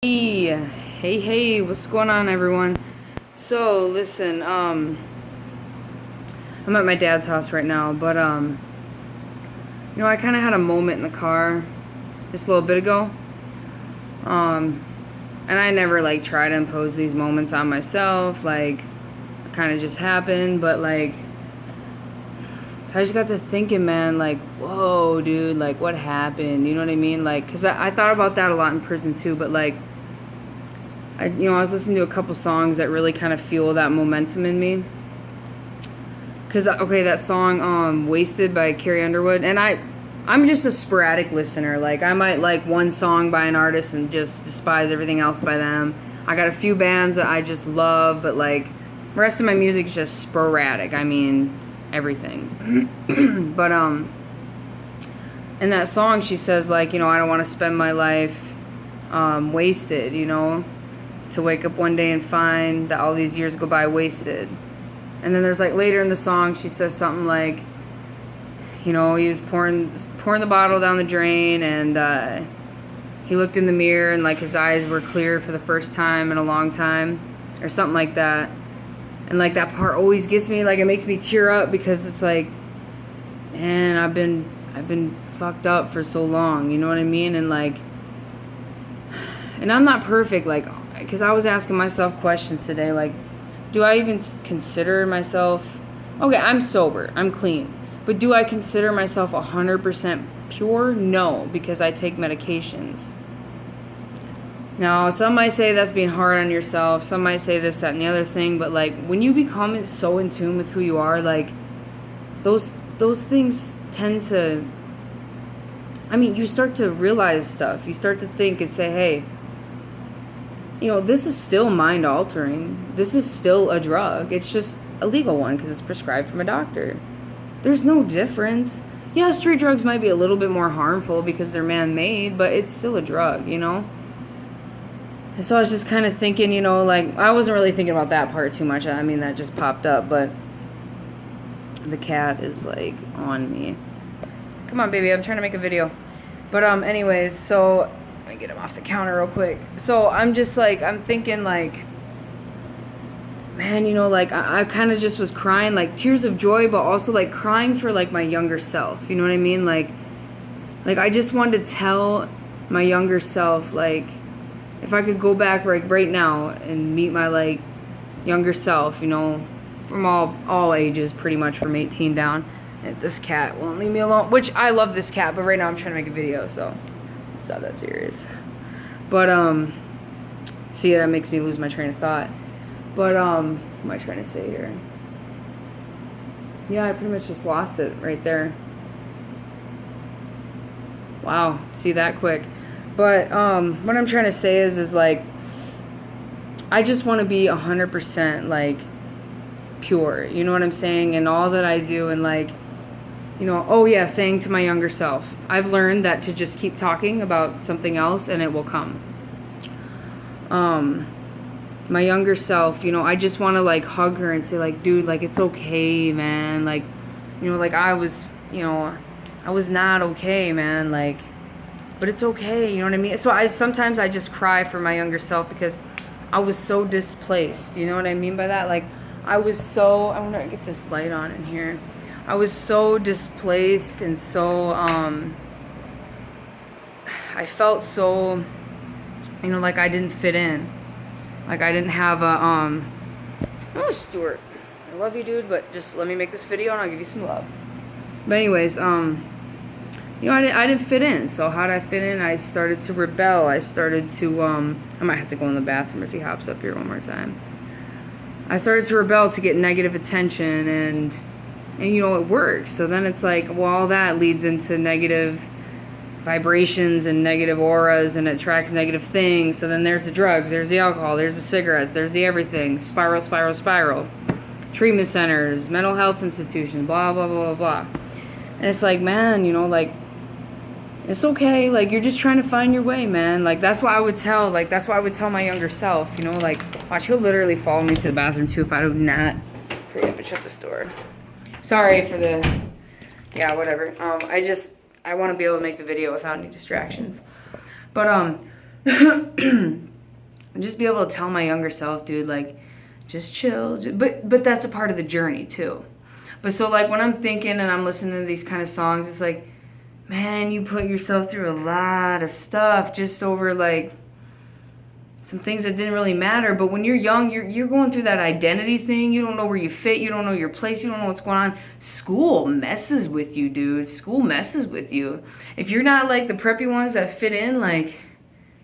Hey, what's going on, everyone? So, listen, I'm at my dad's house right now, but, I kind of had a moment in the car just a little bit ago, and I never, like, try to impose these moments on myself, like, it kind of just happened, but, like, I just got to thinking, man, like, whoa, dude, like, what happened, you know what I mean? Like, because I thought about that a lot in prison, too, but, like, I was listening to a couple songs that really kind of fuel that momentum in me. Cause okay, that song "Wasted" by Carrie Underwood, and I'm just a sporadic listener. Like I might like one song by an artist and just despise everything else by them. I got a few bands that I just love, but like the rest of my music is just sporadic. I mean, everything. But in that song, she says like, I don't want to spend my life wasted. To wake up one day and find that all these years go by wasted. And then there's like later in the song, she says something like, he was pouring the bottle down the drain, and he looked in the mirror and like his eyes were clear for the first time in a long time, or something like that. And like that part always gets me, like it makes me tear up because it's like, man, I've been fucked up for so long, you know what I mean? And like, and I'm not perfect, like, because I was asking myself questions today, like, do I even consider myself, okay, I'm sober, I'm clean, but do I consider myself 100% pure? No, because I take medications. Now, some might say that's being hard on yourself, some might say this, that, and the other thing, but like, when you become so in tune with who you are, like, those things tend to, you start to realize stuff, you start to think and say, hey, this is still mind altering. This is still a drug. It's just a legal one because it's prescribed from a doctor. There's no difference. Yeah, street drugs might be a little bit more harmful because they're man-made, but it's still a drug, And so I was just kind of thinking, like, I wasn't really thinking about that part too much. I mean, that just popped up, but the cat is, like, on me. Come on, baby, I'm trying to make a video. But, anyways, so let me get him off the counter real quick. So I'm just like, I'm thinking like, man, like I kind of just was crying, like tears of joy, but also like crying for like my younger self. You know what I mean? Like I just wanted to tell my younger self, like, if I could go back like right now and meet my like younger self, from all ages, pretty much from 18 down. And this cat won't leave me alone, which I love this cat, but right now I'm trying to make a video, so it's not that serious. But see, that makes me lose my train of thought. But what am I trying to say here? Yeah, I pretty much just lost it right there. Wow, see that quick. But what I'm trying to say is like, I just want to be 100% like pure. You know what I'm saying? And all that I do, and like, oh yeah, saying to my younger self, I've learned that to just keep talking about something else and it will come. My younger self, I just want to like hug her and say like, dude, like it's okay, man. Like, like I was not okay, man. Like, but it's okay, you know what I mean? So sometimes I just cry for my younger self because I was so displaced. You know what I mean by that? Like, I want to get this light on in here. I was so displaced and so, I felt so, like I didn't fit in. Like I didn't have a, oh, Stuart, I love you, dude, but just let me make this video and I'll give you some love. But anyways, I didn't fit in. So how did I fit in? I started to rebel. I started to, I might have to go in the bathroom if he hops up here one more time. I started to rebel to get negative attention, and it works. So then it's like, well, all that leads into negative vibrations and negative auras, and it attracts negative things. So then there's the drugs, there's the alcohol, there's the cigarettes, there's the everything. Spiral. Treatment centers, mental health institutions, blah, blah, blah, blah, blah. And it's like, man, like, it's okay. Like, you're just trying to find your way, man. Like, that's what I would tell. Like, that's what I would tell my younger self, like, watch, he'll literally follow me to the bathroom, too, if I do not hurry up and shut this door. Sorry for the, yeah, whatever. I want to be able to make the video without any distractions. But, And just be able to tell my younger self, dude, like, just chill. But that's a part of the journey too. But so like when I'm thinking and I'm listening to these kind of songs, it's like, man, you put yourself through a lot of stuff just over like some things that didn't really matter. But when you're young, you're going through that identity thing. You don't know where you fit. You don't know your place. You don't know what's going on. School messes with you, dude. School messes with you. If you're not like the preppy ones that fit in, like,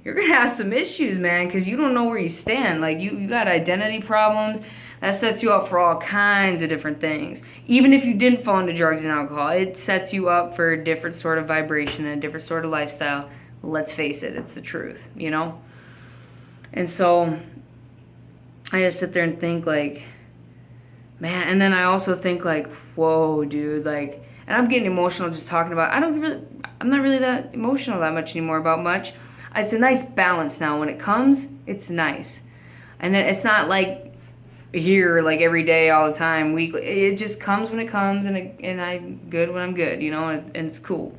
you're going to have some issues, man, because you don't know where you stand. Like, you got identity problems. That sets you up for all kinds of different things. Even if you didn't fall into drugs and alcohol, it sets you up for a different sort of vibration and a different sort of lifestyle. Let's face it, it's the truth, you know? And so I just sit there and think like, man, and then I also think like, whoa, dude, like, and I'm getting emotional just talking about, I'm not really that emotional that much anymore about much. It's a nice balance now. When it comes, it's nice. And then it's not like here, like every day, all the time, weekly. It just comes when it comes, and I'm good when I'm good, you know, and it's cool.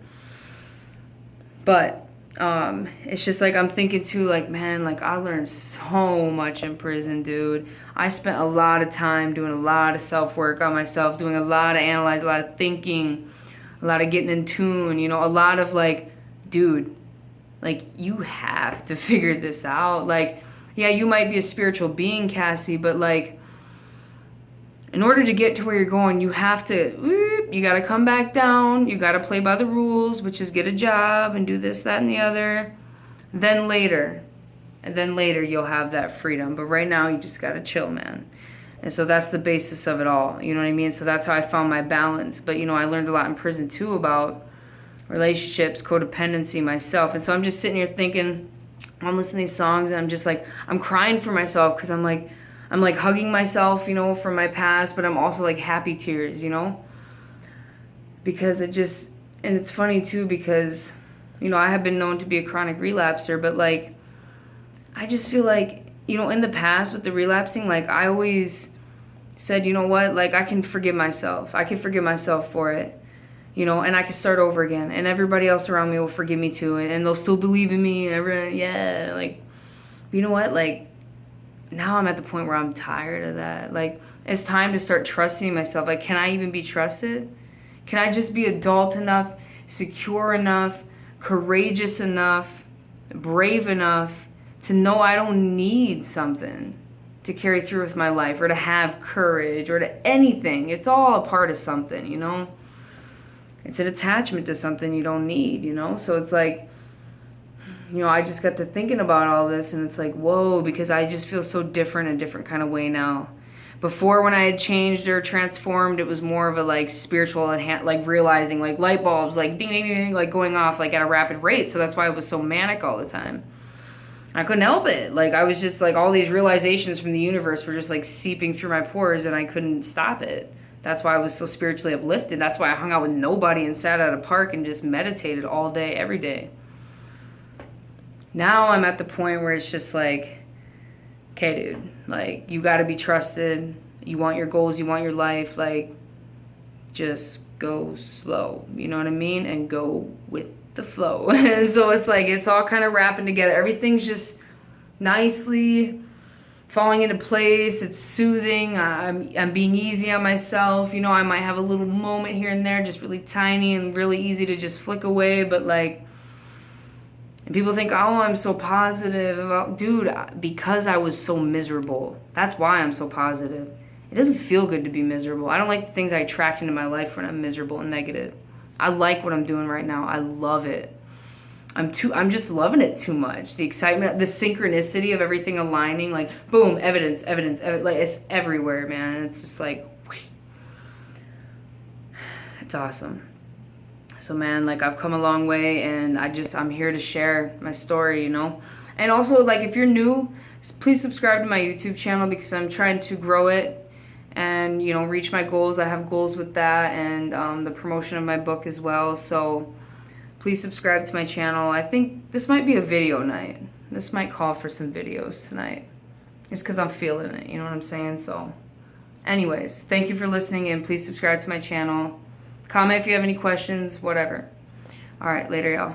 But it's just like I'm thinking too, like, man, like I learned so much in prison, dude. I spent a lot of time doing a lot of self-work on myself, doing a lot of analyzing, a lot of thinking, a lot of getting in tune, you know, a lot of like, dude, like you have to figure this out. Like, yeah, you might be a spiritual being, Cassie, but like in order to get to where you're going, you have to, you got to come back down. You got to play by the rules, which is get a job and do this, that, and the other. Then later you'll have that freedom. But right now you just got to chill, man. And so that's the basis of it all. You know what I mean? So that's how I found my balance. But, you know, I learned a lot in prison too about relationships, codependency, myself. And so I'm just sitting here thinking, I'm listening to these songs and I'm just like, I'm crying for myself because I'm like hugging myself, you know, from my past, but I'm also like happy tears, you know, because and it's funny too, because, you know, I have been known to be a chronic relapser, but like, I just feel like, you know, in the past with the relapsing, like I always said, you know what, like I can forgive myself. I can forgive myself for it, you know, and I can start over again and everybody else around me will forgive me too. And they'll still believe in me. And yeah, like, you know what, like, now I'm at the point where I'm tired of that. Like, it's time to start trusting myself. Like, can I even be trusted? Can I just be adult enough, secure enough, courageous enough, brave enough to know I don't need something to carry through with my life or to have courage or to anything? It's all a part of something, you know? It's an attachment to something you don't need, you know? So it's like, you know, I just got to thinking about all this and it's like, whoa, because I just feel so different, a different kind of way now. Before, when I had changed or transformed, it was more of a like spiritual, like realizing like light bulbs, like ding, ding, ding, like going off like at a rapid rate. So that's why I was so manic all the time. I couldn't help it. Like I was just like, all these realizations from the universe were just like seeping through my pores and I couldn't stop it. That's why I was so spiritually uplifted. That's why I hung out with nobody and sat at a park and just meditated all day, every day. Now I'm at the point where it's just like, okay, dude, like you got to be trusted. You want your goals, you want your life, like just go slow. You know what I mean? And go with the flow. So it's like, it's all kind of wrapping together. Everything's just nicely falling into place. It's soothing. I'm being easy on myself. You know, I might have a little moment here and there, just really tiny and really easy to just flick away. But like, and people think, oh, I'm so positive about, dude, because I was so miserable. That's why I'm so positive. It doesn't feel good to be miserable. I don't like the things I attract into my life when I'm miserable and negative. I like what I'm doing right now. I love it. I'm just loving it too much. The excitement, the synchronicity of everything aligning, like boom, evidence, like it's everywhere, man. And it's just like, it's awesome. So man, like I've come a long way and I'm here to share my story, you know? And also like if you're new, please subscribe to my YouTube channel because I'm trying to grow it and, you know, reach my goals. I have goals with that and the promotion of my book as well. So please subscribe to my channel. I think this might be a video night. This might call for some videos tonight. It's because I'm feeling it, you know what I'm saying? So anyways, thank you for listening and please subscribe to my channel. Comment if you have any questions, whatever. All right, later, y'all.